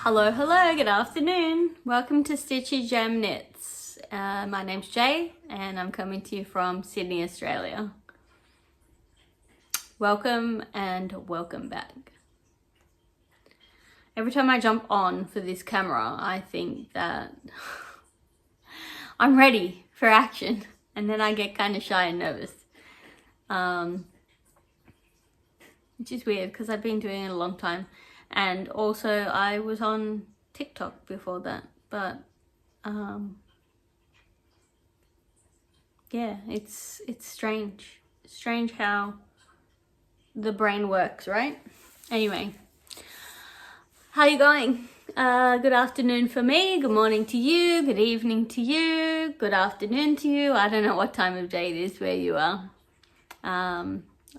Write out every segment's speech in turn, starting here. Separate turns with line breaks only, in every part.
Hello, good afternoon. Welcome to StitchyJam Knits. My name's Jay and I'm coming to you from Sydney, Australia. Welcome and welcome back. Every time I jump on for this camera, I think that I'm ready for action, and then I get kind of shy and nervous. Which is weird because I've been doing it a long time. And also I was on TikTok before that, but yeah, it's strange how the brain works, right? Anyway, how you going? Good afternoon for me, good morning to you, good evening to you, good afternoon to you. I don't know what time of day it is where you are.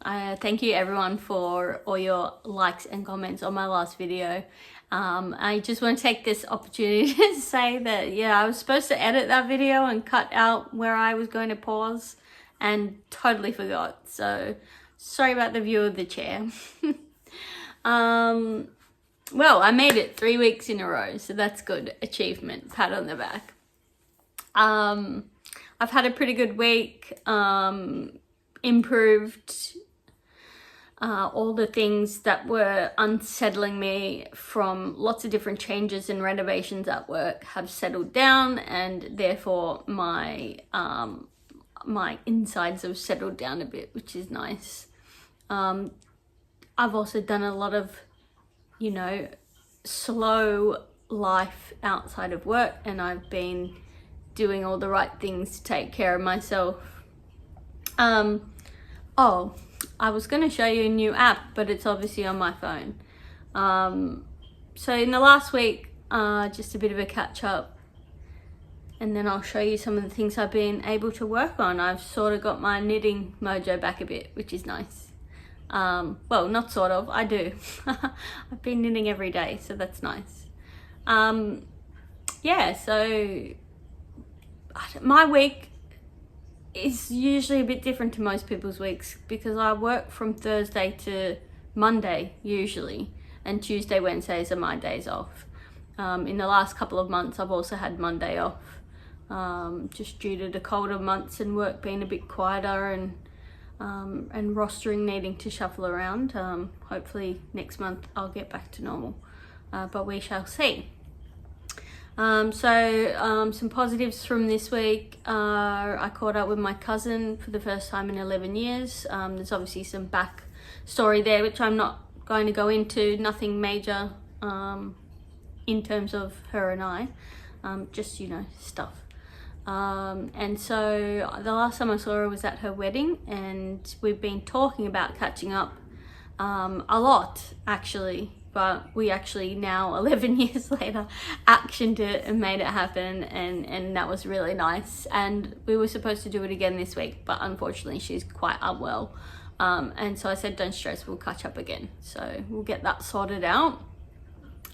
I thank you everyone for all your likes and comments on my last video. I just want to take this opportunity to say that, yeah, I was supposed to edit that video and cut out where I was going to pause and totally forgot. So sorry about the view of the chair. Well, I made it 3 weeks in a row, so that's good. Achievement, pat on the back. I've had a pretty good week. Improved. All the things that were unsettling me from lots of different changes and renovations at work have settled down, and therefore my my insides have settled down a bit, which is nice. I've also done a lot of, you know, slow life outside of work, and I've been doing all the right things to take care of myself. Oh, I was going to show you a new app, but it's obviously on my phone. So in the last week, just a bit of a catch up, and then I'll show you some of the things I've been able to work on. I've sort of got my knitting mojo back a bit, which is nice. Well, not sort of, I do. I've been knitting every day, so that's nice. Yeah, so my week is usually a bit different to most people's weeks because I work from Thursday to Monday usually, and Tuesday, Wednesdays are my days off. In the last couple of months I've also had Monday off, just due to the colder months and work being a bit quieter and rostering needing to shuffle around. Hopefully next month I'll get back to normal, but we shall see. Some positives from this week are I caught up with my cousin for the first time in 11 years. There's obviously some back story there, which I'm not going to go into, nothing major in terms of her and I, just, you know, stuff. And so the last time I saw her was at her wedding, and we've been talking about catching up a lot actually. But we actually now, 11 years later, actioned it and made it happen, and that was really nice. And we were supposed to do it again this week, but unfortunately she's quite unwell. And so I said, don't stress, we'll catch up again. So we'll get that sorted out.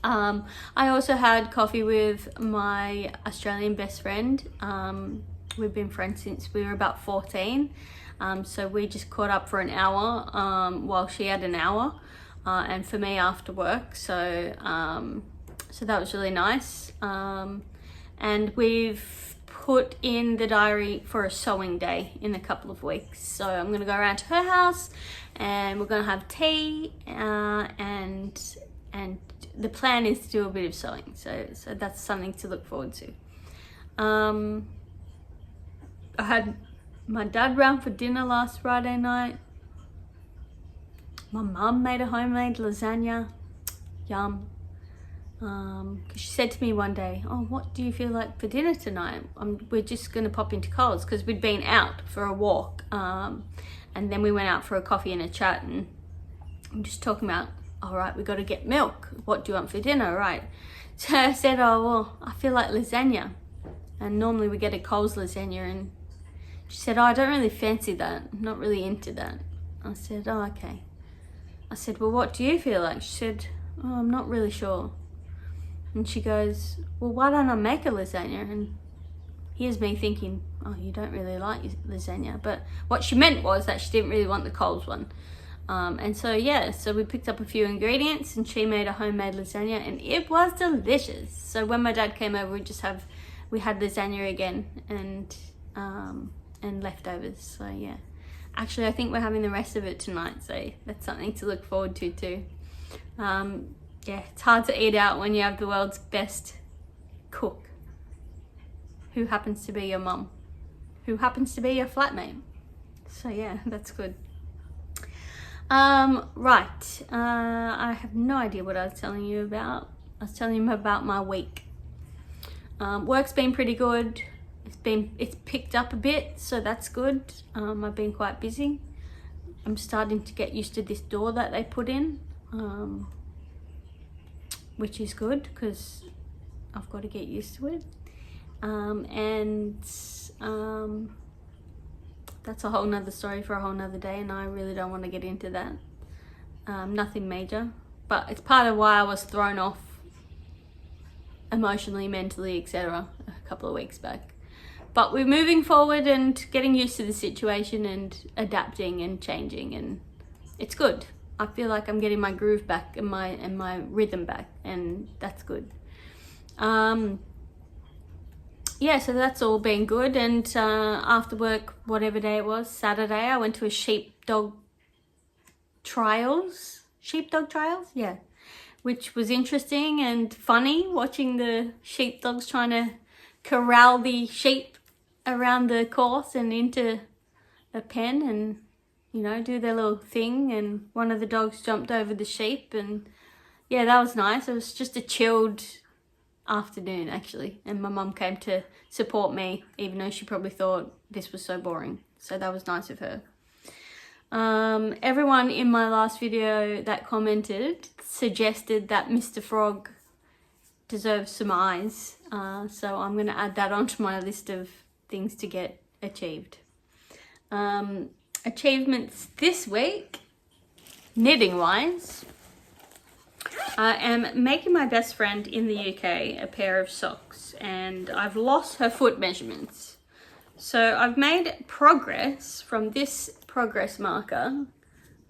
I also had coffee with my Australian best friend. We've been friends since we were about 14. So we just caught up for an hour while she had an hour. And for me after work, so that was really nice. And we've put in the diary for a sewing day in a couple of weeks, so I'm gonna go around to her house and we're gonna have tea, and the plan is to do a bit of sewing, so that's something to look forward to. I had my dad round for dinner last Friday night. My mum made a homemade lasagna, yum. Cause she said to me one day, oh, what do you feel like for dinner tonight? We're just gonna pop into Cuddles, because we'd been out for a walk, and then we went out for a coffee and a chat, and I'm just talking about, all right, we gotta get milk. What do you want for dinner, right? So I said, oh, well, I feel like lasagna. And normally we get a Coles lasagna, and she said, oh, I don't really fancy that. I'm not really into that. I said, oh, okay. I said, well, what do you feel like? She said, oh, I'm not really sure. And she goes, well, why don't I make a lasagna? And here's me thinking, oh, you don't really like lasagna. But what she meant was that she didn't really want the Coles one. And so yeah, so we picked up a few ingredients and she made a homemade lasagna and it was delicious. So when my dad came over, we had lasagna again and leftovers. So yeah, actually I think we're having the rest of it tonight, so that's something to look forward to too. Yeah, it's hard to eat out when you have the world's best cook, who happens to be your mum, who happens to be your flatmate. So yeah, that's good. Right, I have no idea what I was telling you about. I was telling you about my week. Work's been pretty good. It's picked up a bit, so that's good. I've been quite busy. I'm starting to get used to this door that they put in, which is good because I've got to get used to it. That's a whole nother story for a whole nother day, and I really don't want to get into that. Nothing major, but it's part of why I was thrown off emotionally, mentally, etc. a couple of weeks back. But we're moving forward and getting used to the situation and adapting and changing, and it's good. I feel like I'm getting my groove back and my rhythm back, and that's good. Yeah, so that's all been good. And after work, whatever day it was, Saturday, I went to a sheepdog trials, yeah, which was interesting and funny, watching the sheepdogs trying to corral the sheep around the course and into a pen and, you know, do their little thing. And one of the dogs jumped over the sheep, and yeah, that was nice. It was just a chilled afternoon actually, and my mum came to support me even though she probably thought this was so boring, so that was nice of her. Everyone in my last video that commented suggested that Mr. Frog deserves some eyes, so I'm going to add that onto my list of things to get achieved. Achievements this week, knitting wise, I am making my best friend in the UK a pair of socks, and I've lost her foot measurements. So I've made progress from this progress marker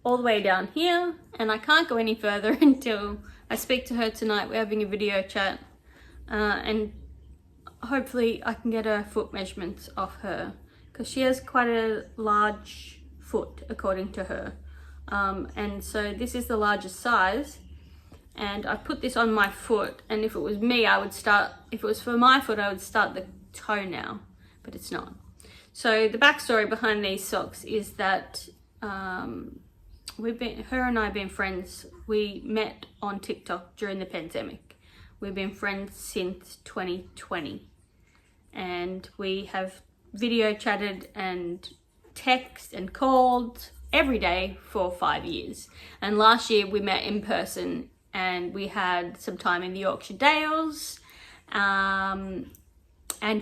all the way down here, and I can't go any further until I speak to her tonight. We're having a video chat, and hopefully I can get her foot measurements off her, because she has quite a large foot according to her. And so this is the largest size. And I put this on my foot, and if it was me, if it was for my foot, I would start the toenail, but it's not. So the backstory behind these socks is that her and I have been friends. We met on TikTok during the pandemic. We've been friends since 2020, and we have video chatted and text and called every day for 5 years. And last year we met in person, and we had some time in the Yorkshire Dales and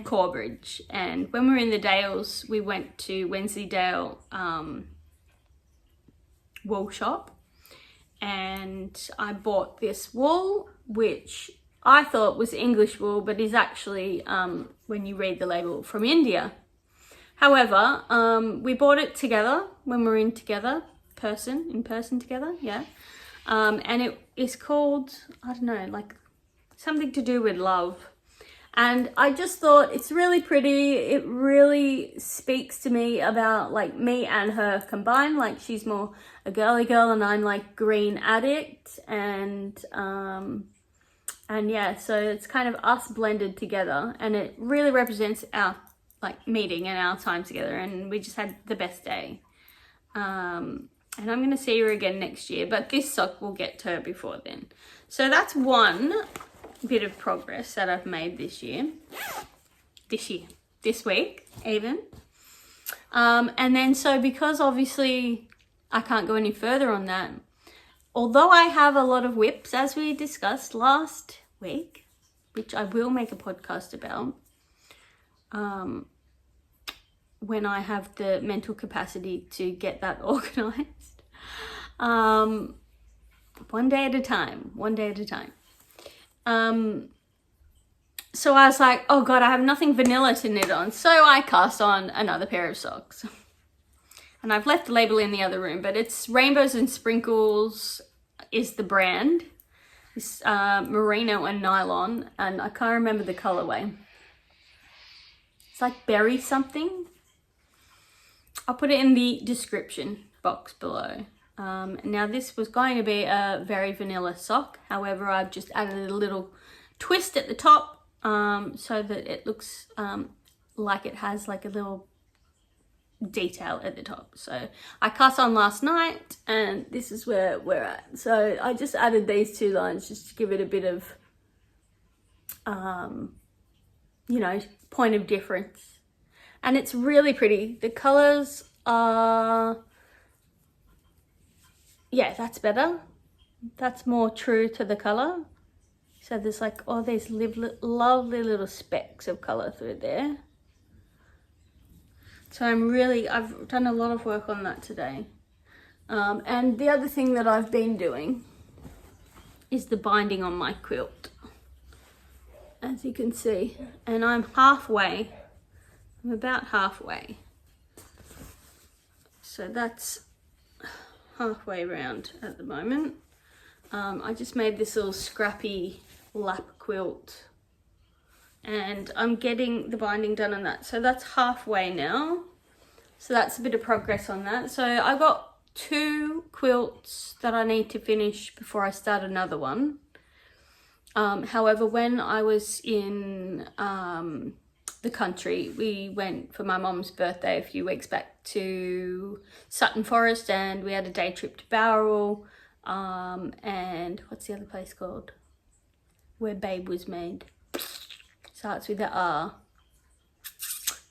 Corbridge. And when we were in the Dales, we went to Wensleydale wool shop, and I bought this wool, which I thought was English wool, but is actually, when you read the label, from India. However, we bought it together when we were in person together, yeah. And it is called, I don't know, like something to do with love. And I just thought it's really pretty. It really speaks to me about like me and her combined. Like she's more a girly girl and I'm like green addict. And yeah, so it's kind of us blended together, and it really represents our like meeting and our time together. And we just had the best day. And I'm going to see her again next year, but this sock will get to her before then. So that's one bit of progress that I've made this week even. And then so because obviously I can't go any further on that, although I have a lot of whips, as we discussed last week, which I will make a podcast about, when I have the mental capacity to get that organized. One day at a time. So I was like, oh God, I have nothing vanilla to knit on. So I cast on another pair of socks. and I've left the label in the other room, but it's Rainbows and Sprinkles is the brand. It's merino and nylon, and I can't remember the colorway. It's like berry something. I'll put it in the description box below. Now this was going to be a very vanilla sock. However, I've just added a little twist at the top so that it looks like it has like a little detail at the top. So I cast on last night and this is where we're at. So I just added these two lines just to give it a bit of, you know, point of difference. And it's really pretty. The colors are, yeah, that's better. That's more true to the color. So there's like all these lovely little specks of color through there. So I've done a lot of work on that today. And the other thing that I've been doing is the binding on my quilt, as you can see. And I'm about halfway. So that's halfway around at the moment. I just made this little scrappy lap quilt and I'm getting the binding done on that. So that's halfway now. So that's a bit of progress on that. So I got 2 quilts that I need to finish before I start another one. However, when I was in the country, we went for my mom's birthday a few weeks back to Sutton Forest and we had a day trip to Bowral. And what's the other place called? Where Babe was made. Starts with the R.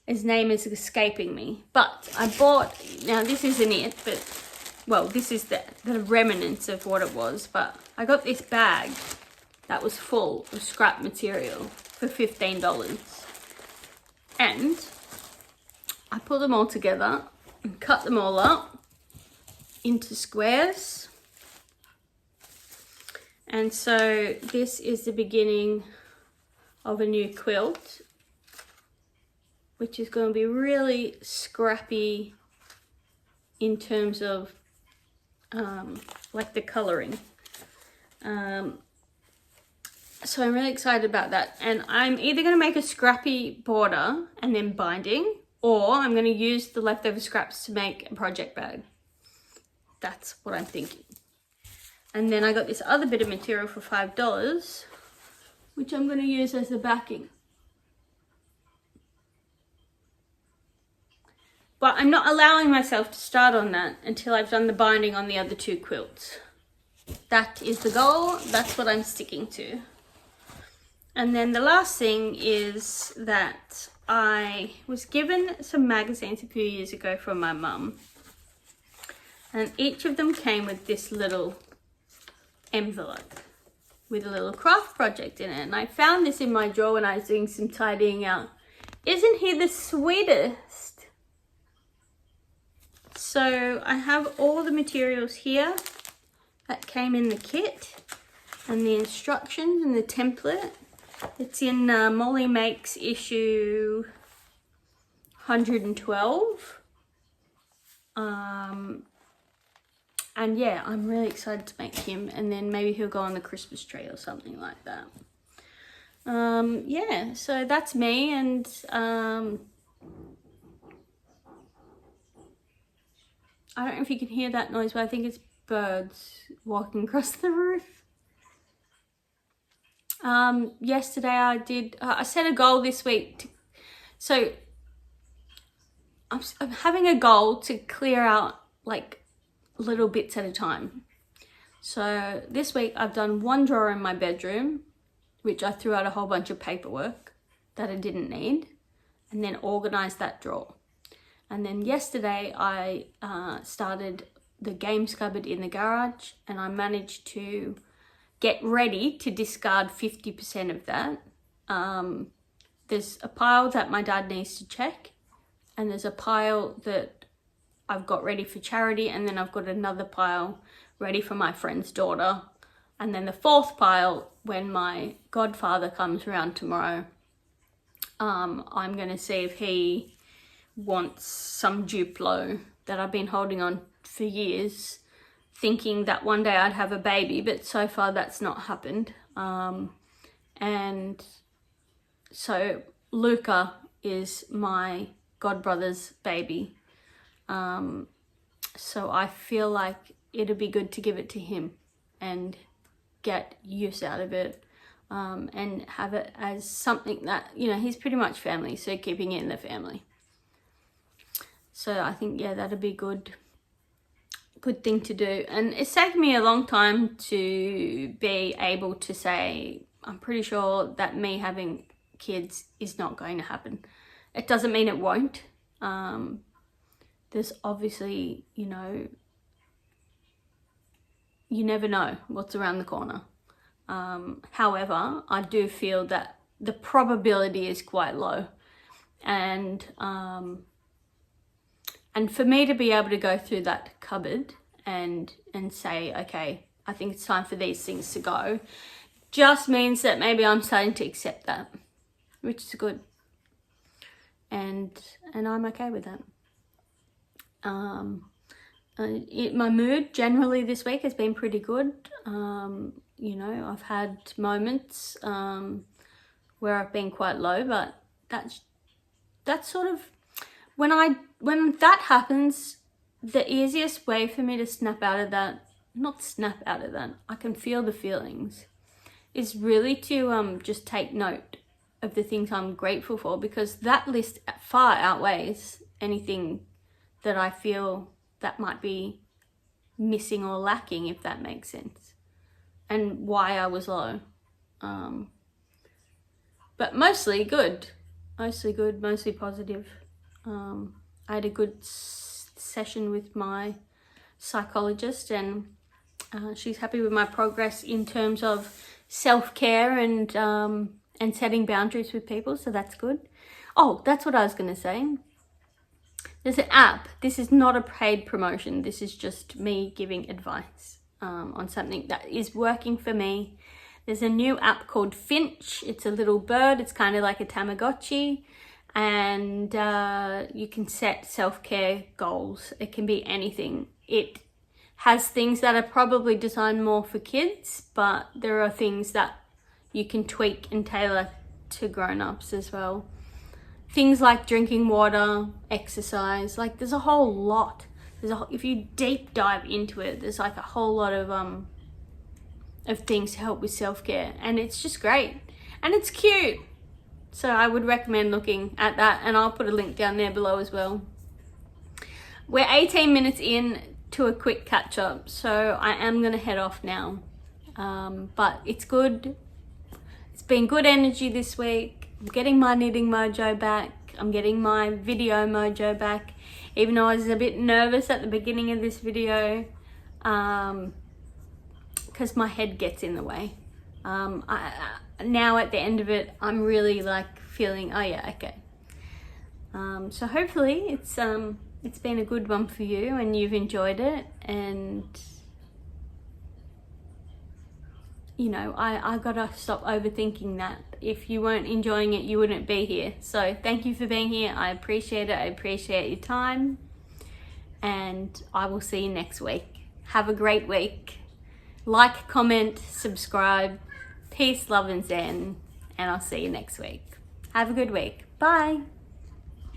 His name is escaping me. But I bought, now this isn't it, but, well, this is the remnants of what it was. But I got this bag that was full of scrap material for $15. And I put them all together and cut them all up into squares. And so this is the beginning of a new quilt, which is going to be really scrappy in terms of like the coloring. So I'm really excited about that. And I'm either going to make a scrappy border and then binding, or I'm going to use the leftover scraps to make a project bag. That's what I'm thinking. And then I got this other bit of material for $5, which I'm going to use as the backing. But I'm not allowing myself to start on that until I've done the binding on the other 2 quilts. That is the goal. That's what I'm sticking to. And then the last thing is that I was given some magazines a few years ago from my mum. And each of them came with this little envelope with a little craft project in it. And I found this in my drawer when I was doing some tidying out. Isn't he the sweetest? So I have all the materials here that came in the kit and the instructions and the template. It's in Molly Makes issue 112. And yeah, I'm really excited to make him, and then maybe he'll go on the Christmas tree or something like that. Yeah, so that's me, and I don't know if you can hear that noise, but I think it's birds walking across the roof. Yesterday I set a goal this week so I'm having a goal to clear out like little bits at a time. So this week I've done 1 drawer in my bedroom, which I threw out a whole bunch of paperwork that I didn't need, and then organized that drawer. And then yesterday I started the games cupboard in the garage, and I managed to get ready to discard 50% of that. There's a pile that my dad needs to check, and there's a pile that I've got ready for charity, and then I've got another pile ready for my friend's daughter, and then the 4th pile when my godfather comes around tomorrow. I'm going to see if he wants some Duplo that I've been holding on for years, thinking that one day I'd have a baby, but so far that's not happened. And so Luca is my godbrother's baby. So I feel like it'd be good to give it to him and get use out of it, and have it as something that, you know, he's pretty much family, so keeping it in the family. So I think, yeah, that'd be good thing to do. And it's taken me a long time to be able to say, I'm pretty sure that me having kids is not going to happen. It doesn't mean it won't. There's obviously, you know, you never know what's around the corner. However, I do feel that the probability is quite low. And for me to be able to go through that cupboard and say, okay, I think it's time for these things to go, just means that maybe I'm starting to accept that, which is good. And I'm okay with that. My mood generally this week has been pretty good. You know, I've had moments where I've been quite low, but that's sort of, when that happens, the easiest way for me to snap out of that, not snap out of that, I can feel the feelings, is really to just take note of the things I'm grateful for, because that list far outweighs anything that I feel that might be missing or lacking, if that makes sense, and why I was low. But mostly good, mostly positive. I had a good session with my psychologist, and she's happy with my progress in terms of self-care and setting boundaries with people, so that's good. Oh, that's what I was going to say. There's an app. This is not a paid promotion. This is just me giving advice on something that is working for me. There's a new app called Finch. It's a little bird. It's kind of like a Tamagotchi. And you can set self-care goals. It can be anything. It has things that are probably designed more for kids, but there are things that you can tweak and tailor to grown-ups as well. Things like drinking water, exercise, like there's a whole lot. If you deep dive into it, there's like a whole lot of things to help with self-care, and it's just great. And it's cute. So I would recommend looking at that, and I'll put a link down there below as well. We're 18 minutes in to a quick catch up, so I am gonna head off now. But it's good. It's been good energy this week. I'm getting my knitting mojo back. I'm getting my video mojo back, even though I was a bit nervous at the beginning of this video, because my head gets in the way. Now at the end of it, I'm really like feeling, oh yeah, okay. So hopefully it's been a good one for you and you've enjoyed it, and you know, I gotta stop overthinking that. If you weren't enjoying it, you wouldn't be here. So thank you for being here. I appreciate it. I appreciate your time, and I will see you next week. Have a great week. Like, comment, subscribe. Peace, love, and zen. And I'll see you next week. Have a good week. Bye.